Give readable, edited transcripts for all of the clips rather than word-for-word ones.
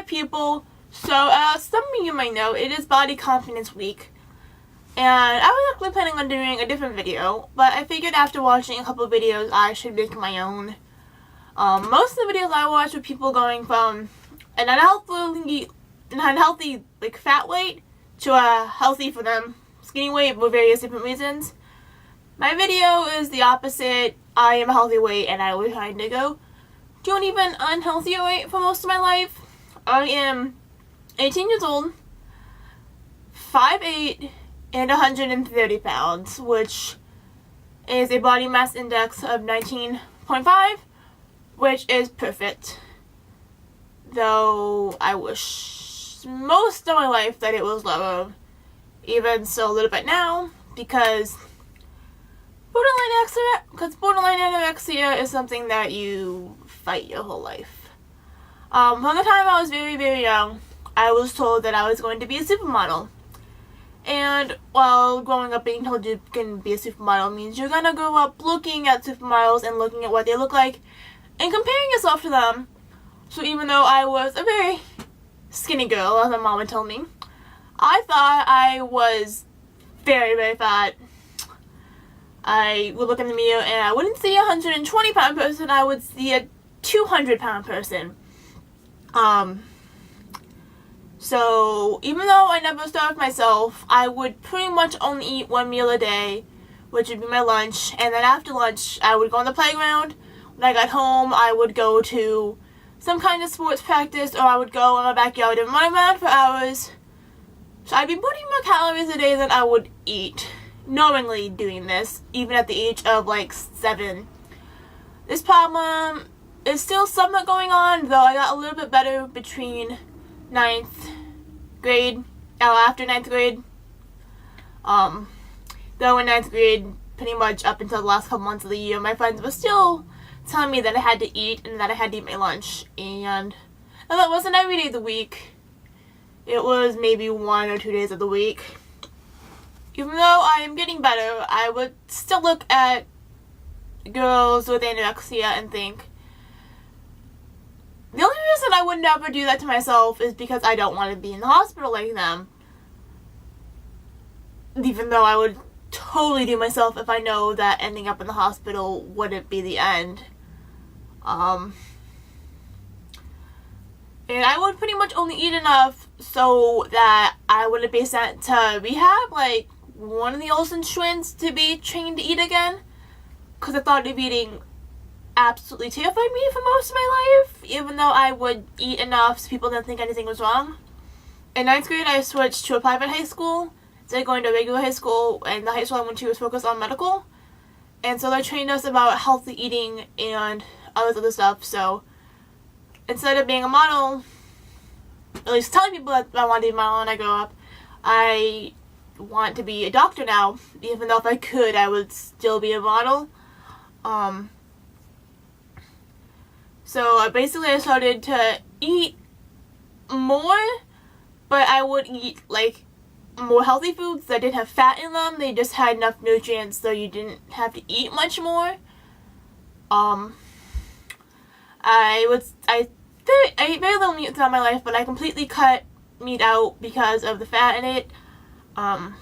people. So, some of you might know, it is Body Confidence Week. And I was actually planning on doing a different video, but I figured after watching a couple of videos, I should make my own. Most of the videos I watched were people going from an unhealthy like fat weight to a healthy for them skinny weight for various different reasons. My video is the opposite. I am a healthy weight and I was trying to go to an even unhealthier weight for most of my life. I am 18 years old, 5'8", and 130 pounds, which is a body mass index of 19.5, which is perfect. Though I wish most of my life that it was lower, even so a little bit now, because borderline anorexia is something that you fight your whole life. From the time I was very, very young, I was told that I was going to be a supermodel. And while growing up being told you can be a supermodel means you're gonna grow up looking at supermodels and looking at what they look like and comparing yourself to them. So even though I was a very skinny girl, as my mom would tell me, I thought I was very, very fat. I would look in the mirror and I wouldn't see a 120-pound person, I would see a 200-pound person. So even though I never starved myself, I would pretty much only eat one meal a day, which would be my lunch, and then after lunch I would go on the playground. When I got home, I would go to some kind of sports practice, or I would go in my backyard and run around for hours. So I'd be burning more calories a day than I would eat, knowingly doing this, even at the age of like 7. This problem is still somewhat going on, though I got a little bit better between 9th grade, after 9th grade. Though in 9th grade, pretty much up until the last couple months of the year, my friends were still telling me that I had to eat and that I had to eat my lunch. And that wasn't every day of the week. It was maybe 1 or 2 days of the week. Even though I am getting better, I would still look at girls with anorexia and think, the only reason I would never do that to myself is because I don't want to be in the hospital like them. Even though I would totally do myself if I know that ending up in the hospital wouldn't be the end. And I would pretty much only eat enough so that I wouldn't be sent to rehab, like one of the Olsen twins, to be trained to eat again. Because I thought of eating absolutely terrified me for most of my life, even though I would eat enough so people didn't think anything was wrong. In 9th grade, I switched to a private high school instead of going to a regular high school, and the high school I went to was focused on medical. And so they trained us about healthy eating and all this other stuff. So instead of being a model, at least telling people that I want to be a model when I grow up, I want to be a doctor now, even though if I could, I would still be a model. So basically I started to eat more, but I would eat like more healthy foods that didn't have fat in them. They just had enough nutrients so you didn't have to eat much more. I ate very little meat throughout my life, but I completely cut meat out because of the fat in it. And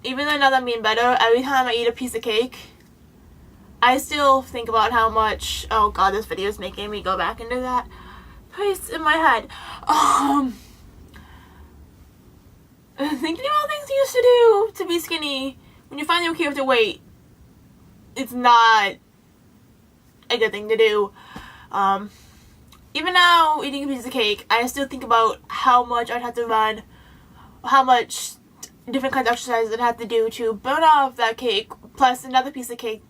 even though now that I'm being better, every time I eat a piece of cake, I still think about how much, oh god, this video is making me go back into that place in my head. Thinking about things you used to do to be skinny, when you're finally okay with your weight, it's not a good thing to do. Even now, eating a piece of cake, I still think about how much I'd have to run, how much different kinds of exercises I'd have to do to burn off that cake, plus another piece of cake,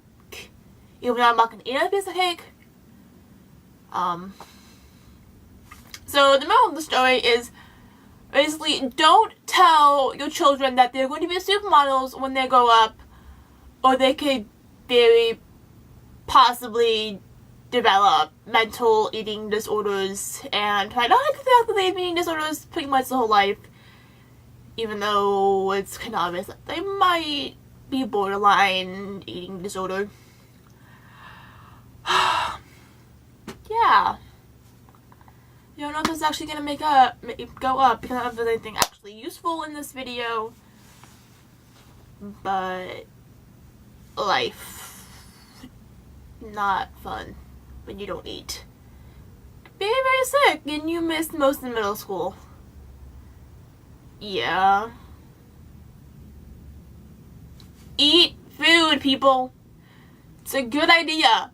even though I'm not going to eat another piece of cake. So the moral of the story is basically don't tell your children that they're going to be supermodels when they grow up, or they could very possibly develop mental eating disorders and try not to think that they have eating disorders pretty much the whole life, even though it's kind of obvious that they might be borderline eating disorder. You don't know if this is actually gonna go up because I don't know if there's anything actually useful in this video. But life, not fun when you don't eat. Very, very sick and you missed most of middle school. Yeah. Eat food, people. It's a good idea.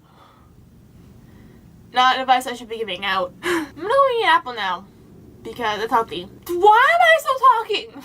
Not advice I should be giving out. I'm gonna go eat an apple now because it's healthy. Why am I still talking?